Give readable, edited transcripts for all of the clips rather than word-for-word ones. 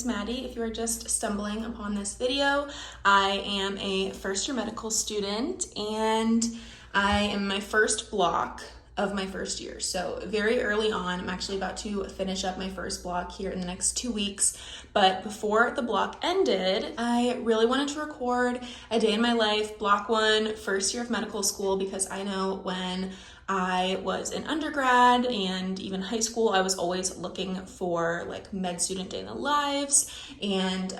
is Maddie. If you are just stumbling upon this video, I am a first-year medical student and I am in my first block of my first year. So very early on, I'm actually about to finish up my first block here in the next 2 weeks. But before the block ended, I really wanted to record a day in my life, block one, first year of medical school, because I know when I was in undergrad and even high school, I was always looking for like med student day in the lives and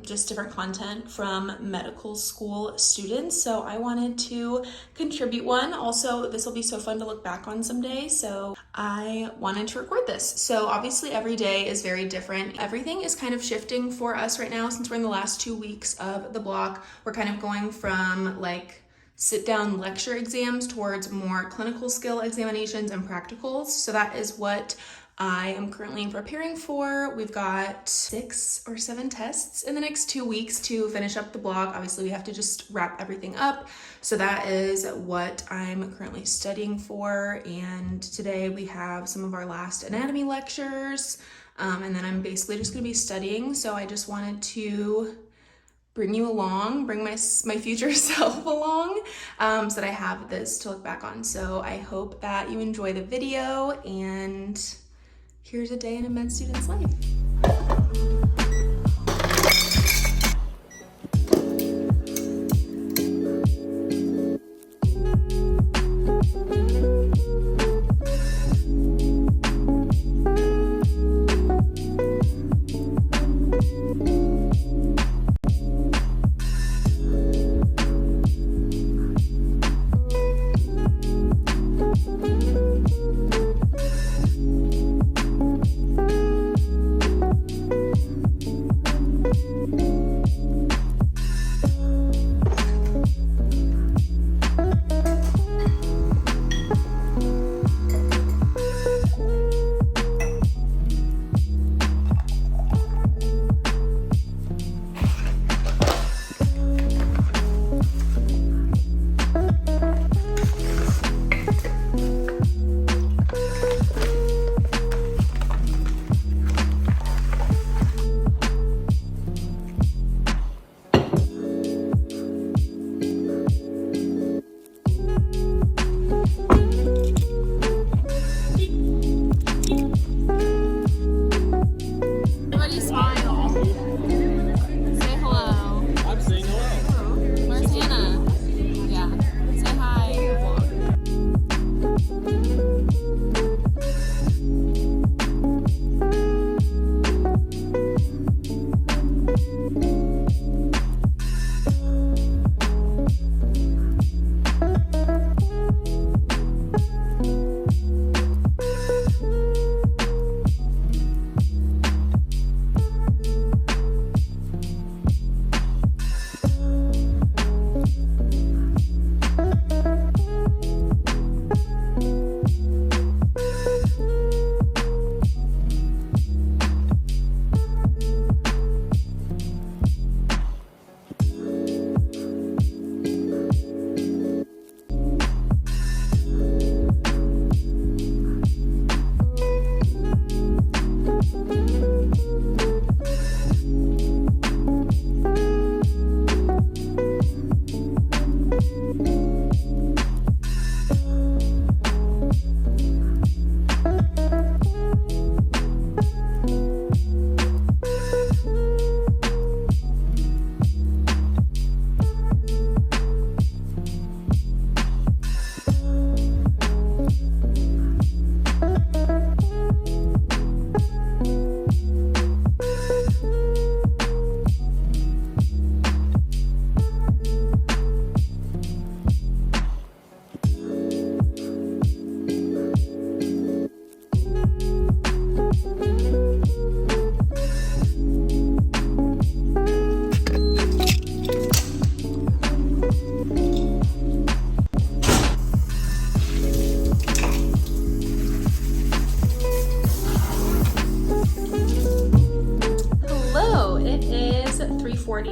just different content from medical school students. So I wanted to contribute one. Also, this will be so fun to look back on someday. So I wanted to record this. So obviously every day is very different. Everything is kind of shifting for us right now since we're in the last 2 weeks of the block. We're kind of going from like sit-down lecture exams towards more clinical skill examinations and practicals. So that is what I am currently preparing for. We've got 6 or 7 tests in the next 2 weeks to finish up the block. Obviously, we have to just wrap everything up. So that is what I'm currently studying for. And today we have some of our last anatomy lectures. And then I'm basically just gonna be studying. So I just wanted to bring you along, bring my future self along, so that I have this to look back on. So I hope that you enjoy the video, and here's a day in a med student's life.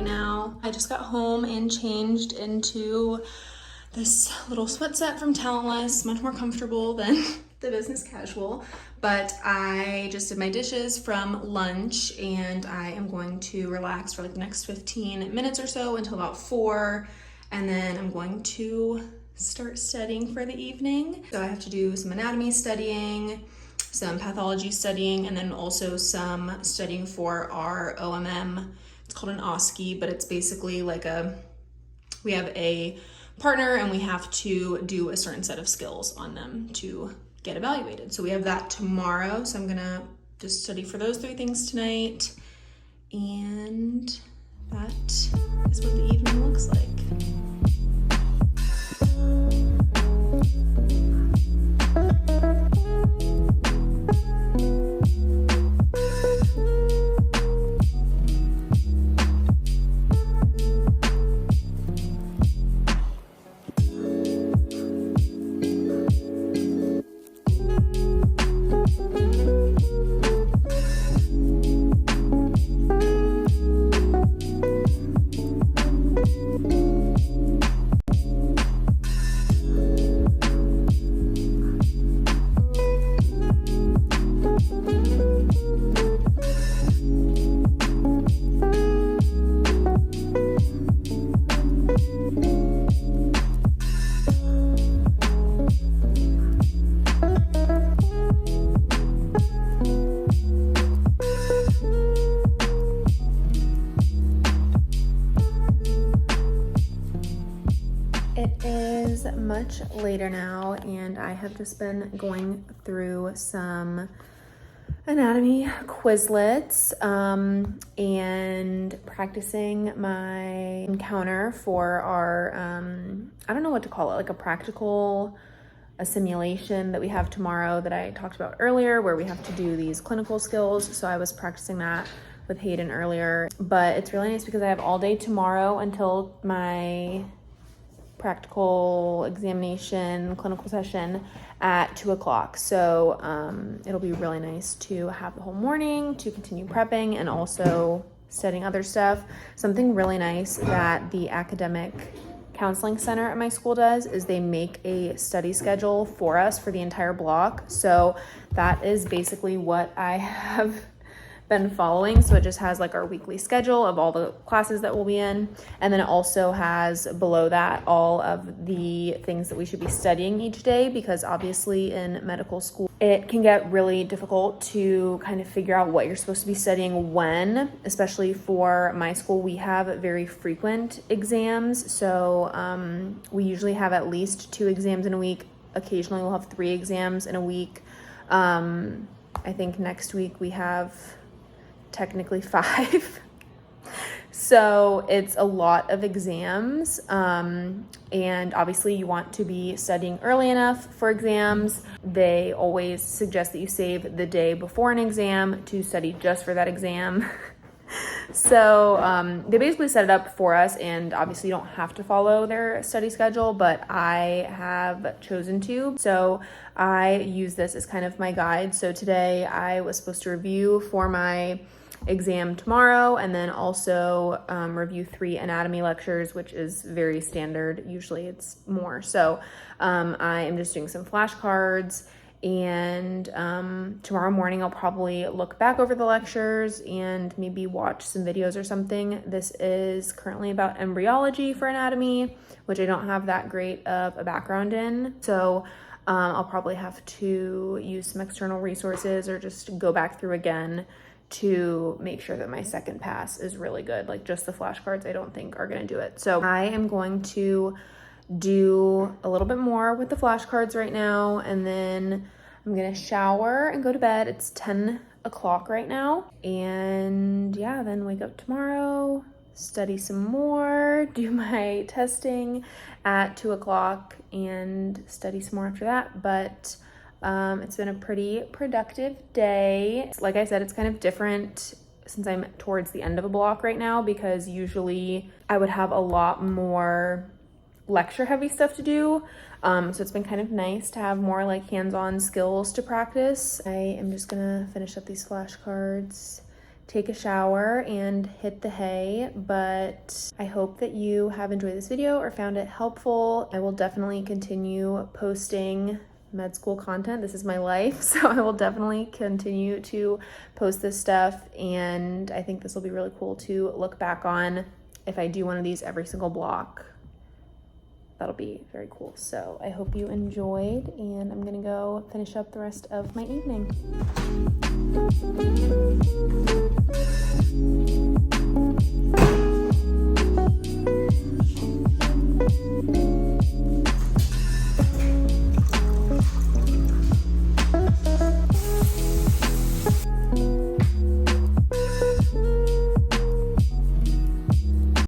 Now. I just got home and changed into this little sweat set from Talentless, much more comfortable than the business casual, but I just did my dishes from lunch and I am going to relax for like the next 15 minutes or so until about 4, and then I'm going to start studying for the evening. So I have to do some anatomy studying, some pathology studying, and then also some studying for our OMM. It's called an OSCE, but it's basically like we have a partner and we have to do a certain set of skills on them to get evaluated. So we have that tomorrow. So I'm gonna just study for those 3 things tonight. And that is what the evening looks like. It is much later now, and I have just been going through some anatomy Quizlets and practicing my encounter for our, I don't know what to call it, like a simulation that we have tomorrow that I talked about earlier, where we have to do these clinical skills. So I was practicing that with Hayden earlier, but it's really nice because I have all day tomorrow until my practical examination clinical session at 2 o'clock. So it'll be really nice to have the whole morning to continue prepping and also studying other stuff. Something really nice that the academic counseling center at my school does is they make a study schedule for us for the entire block. So that is basically what I have been following. So it just has like our weekly schedule of all the classes that we'll be in, and then it also has below that all of the things that we should be studying each day, because obviously in medical school it can get really difficult to kind of figure out what you're supposed to be studying when, especially for my school. We have very frequent exams, so we usually have at least 2 exams in a week. Occasionally we'll have 3 exams in a week. I think next week we have technically 5. So it's a lot of exams. And obviously you want to be studying early enough for exams. They always suggest that you save the day before an exam to study just for that exam. So they basically set it up for us, and obviously you don't have to follow their study schedule, but I have chosen to. So I use this as kind of my guide. So today I was supposed to review for my exam tomorrow, and then also review 3 anatomy lectures, which is very standard. Usually it's more. So I am just doing some flashcards, and tomorrow morning I'll probably look back over the lectures and maybe watch some videos or something. This is currently about embryology for anatomy, which I don't have that great of a background in. So I'll probably have to use some external resources or just go back through again to make sure that my second pass is really good. Like just the flashcards I don't think are gonna do it. So I am going to do a little bit more with the flashcards right now, and then I'm gonna shower and go to bed. It's 10 o'clock right now, and yeah, then wake up tomorrow, study some more, do my testing at 2 o'clock, and study some more after that. But it's been a pretty productive day. Like I said, it's kind of different since I'm towards the end of a block right now, because usually I would have a lot more lecture heavy stuff to do. So it's been kind of nice to have more like hands-on skills to practice. I am just gonna finish up these flashcards, take a shower, and hit the hay. But I hope that you have enjoyed this video or found it helpful. I will definitely continue posting med school content. This is my life, so I will definitely continue to post this stuff, and I think this will be really cool to look back on if I do one of these every single block. That'll be very cool. So I hope you enjoyed, and I'm gonna go finish up the rest of my evening.